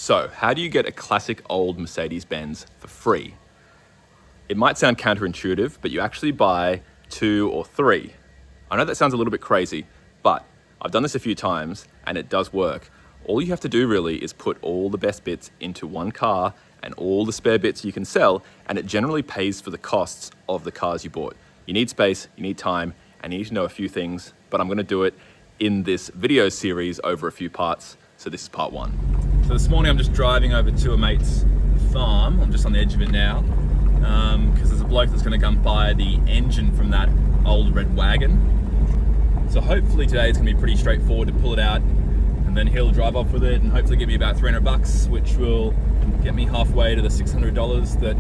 So, how do you get a classic old Mercedes-Benz for free? It might sound counterintuitive, but you actually buy 2 or 3. I know that sounds a little bit crazy, but I've done this a few times and it does work. All you have to do really is put all the best bits into one car and all the spare bits you can sell, and it generally pays for the costs of the cars you bought. You need space, you need time, and you need to know a few things, but I'm gonna do it in this video series over a few parts. So this is part 1. So this morning I'm just driving over to a mate's farm. I'm just on the edge of it now, because there's a bloke that's gonna come buy the engine from that old red wagon. So hopefully today it's gonna be pretty straightforward to pull it out, and then he'll drive off with it and hopefully give me about 300 bucks, which will get me halfway to the $600 that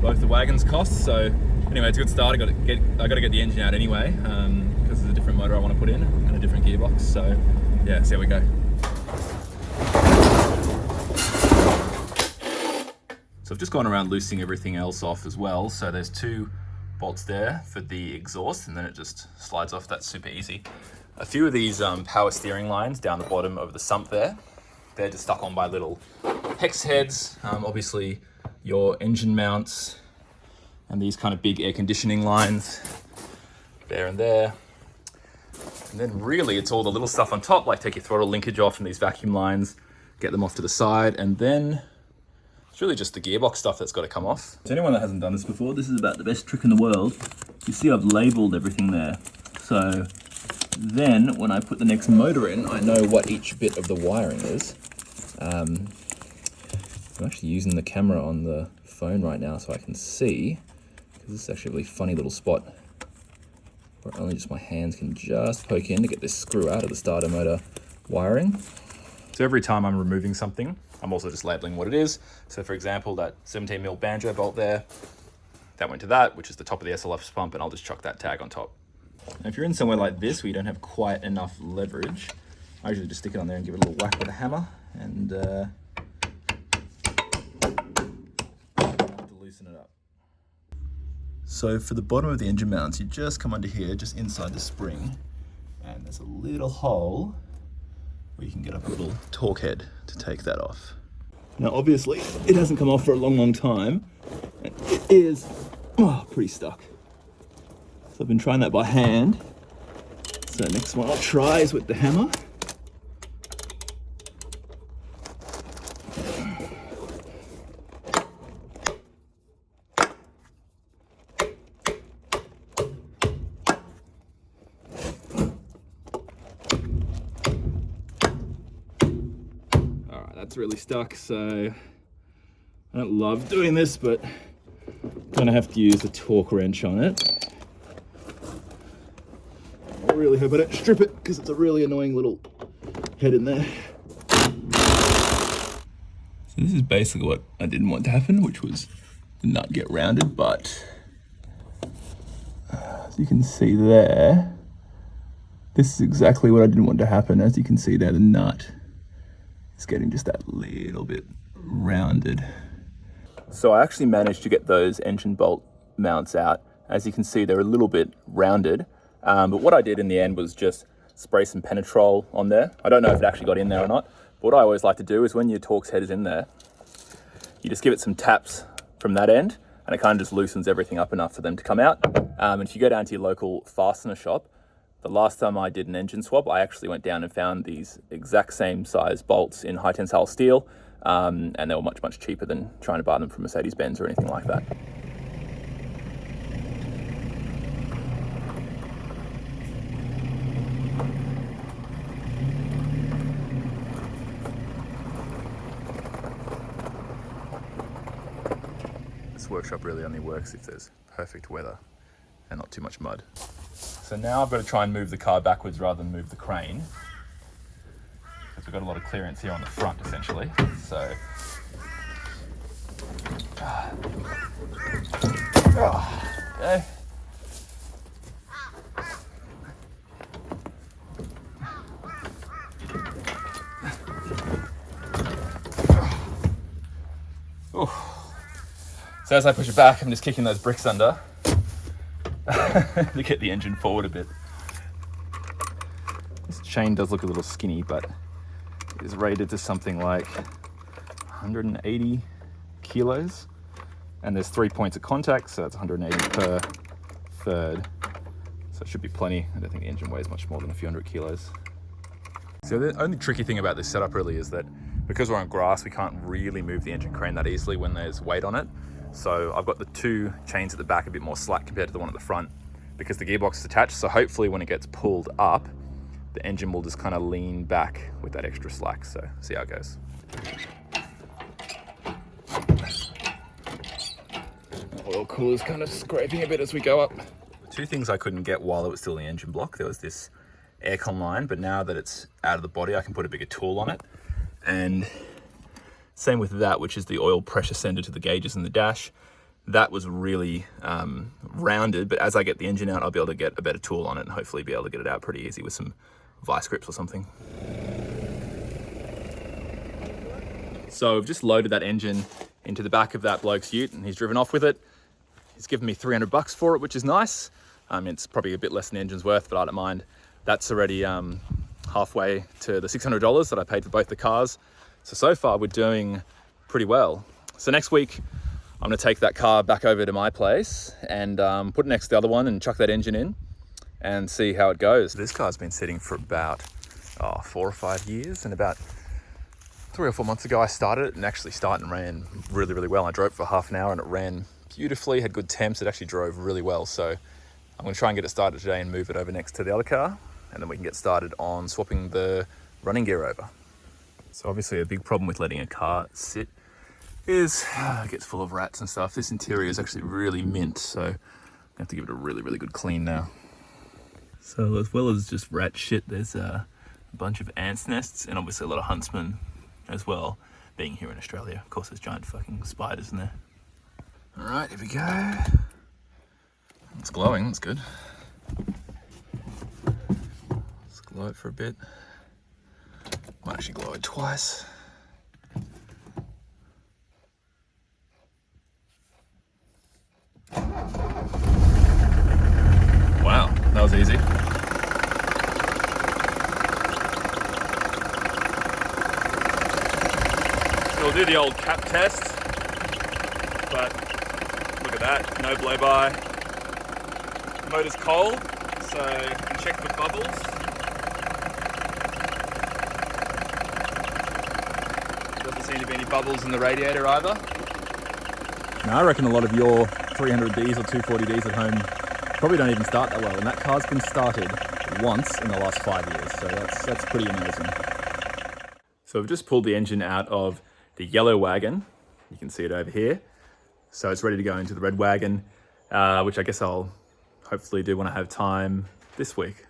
both the wagons cost. So anyway, it's a good start. I gotta get the engine out anyway, because there's a different motor I want to put in and a different gearbox. So yeah, see how we go. So I've just gone around loosening everything else off as well. So there's 2 bolts there for the exhaust, and then it just slides off. That's super easy. A few of these power steering lines down the bottom of the sump there, they're just stuck on by little hex heads. Obviously your engine mounts and these kind of big air conditioning lines there and there. And then really it's all the little stuff on top, like take your throttle linkage off and these vacuum lines, get them off to the side, and then it's really just the gearbox stuff that's got to come off. To anyone that hasn't done this before, this is about the best trick in the world. You see I've labeled everything there. So then when I put the next motor in, I know what each bit of the wiring is. I'm actually using the camera on the phone right now so I can see, because this is actually a really funny little spot where only just my hands can just poke in to get this screw out of the starter motor wiring. So every time I'm removing something, I'm also just labeling what it is. So for example, that 17mm banjo bolt there, that went to that, which is the top of the SLF pump, and I'll just chuck that tag on top. Now, if you're in somewhere like this where you don't have quite enough leverage, I usually just stick it on there and give it a little whack with a hammer and to loosen it up. So for the bottom of the engine mounts, you just come under here, just inside the spring, and there's a little hole where you can get up a little torque head to take that off. Now obviously it hasn't come off for a long time, and it is pretty stuck. So I've been trying that by hand. So next one I'll try is with the hammer. That's really stuck, so I don't love doing this, but I'm gonna have to use the torque wrench on it. I really hope I don't strip it, because it's a really annoying little head in there. So this is basically what I didn't want to happen, which was the nut get rounded, but as you can see there, this is exactly what I didn't want to happen. As you can see there, the nut is getting just that little bit rounded. So I actually managed to get those engine bolt mounts out. As you can see, they're a little bit rounded, but what I did in the end was just spray some Penetrol on there. I don't know if it actually got in there or not, but what I always like to do is when your Torx head is in there, you just give it some taps from that end, and it kind of just loosens everything up enough for them to come out. And if you go down to your local fastener shop, the last time I did an engine swap, I actually went down and found these exact same size bolts in high tensile steel, and they were much, much cheaper than trying to buy them from Mercedes-Benz or anything like that. This workshop really only works if there's perfect weather and not too much mud. So now I've got to try and move the car backwards rather than move the crane, because we've got a lot of clearance here on the front essentially. So okay. So as I push it back, I'm just kicking those bricks under to get the engine forward a bit. This chain does look a little skinny, but it is rated to something like 180 kilos. And there's 3 points of contact, so that's 180 per third. So it should be plenty. I don't think the engine weighs much more than a few hundred kilos. So the only tricky thing about this setup really is that because we're on grass, we can't really move the engine crane that easily when there's weight on it. So I've got the two chains at the back a bit more slack compared to the one at the front because the gearbox is attached. So hopefully when it gets pulled up, the engine will just kind of lean back with that extra slack. So see how it goes. Oil cooler's kind of scraping a bit as we go up. The two things I couldn't get while it was still in the engine block, there was this aircon line, but now that it's out of the body, I can put a bigger tool on it. And same with that, which is the oil pressure sender to the gauges in the dash. That was really rounded, but as I get the engine out, I'll be able to get a better tool on it and hopefully be able to get it out pretty easy with some vice grips or something. So I've just loaded that engine into the back of that bloke's ute and he's driven off with it. He's given me $300 for it, which is nice. It's probably a bit less than the engine's worth, but I don't mind. That's already halfway to the $600 that I paid for both the cars. So far we're doing pretty well. So next week, I'm gonna take that car back over to my place and put it next to the other one and chuck that engine in and see how it goes. This car's been sitting for about 4 or 5 years, and about 3 or 4 months ago I started it and actually started and ran really, really well. I drove for half an hour and it ran beautifully, had good temps, it actually drove really well. So I'm gonna try and get it started today and move it over next to the other car, and then we can get started on swapping the running gear over. So obviously a big problem with letting a car sit is it gets full of rats and stuff. This interior is actually really mint, so I have to give it a really, really good clean now. So as well as just rat shit, there's a bunch of ants nests and obviously a lot of huntsmen as well, being here in Australia. Of course, there's giant fucking spiders in there. All right, here we go. It's glowing, that's good. Let's glow it for a bit. Might actually glow it twice. Wow, that was easy. We'll do the old cap test, but look at that, no blow by. The motor's cold, so you can check for bubbles. Doesn't seem to be any bubbles in the radiator either. Now I reckon a lot of your 300Ds or 240Ds at home probably don't even start that well, and that car's been started once in the last 5 years, so that's pretty amazing. So I've just pulled the engine out of the yellow wagon. You can see it over here. So it's ready to go into the red wagon, which I guess I'll hopefully do when I have time this week.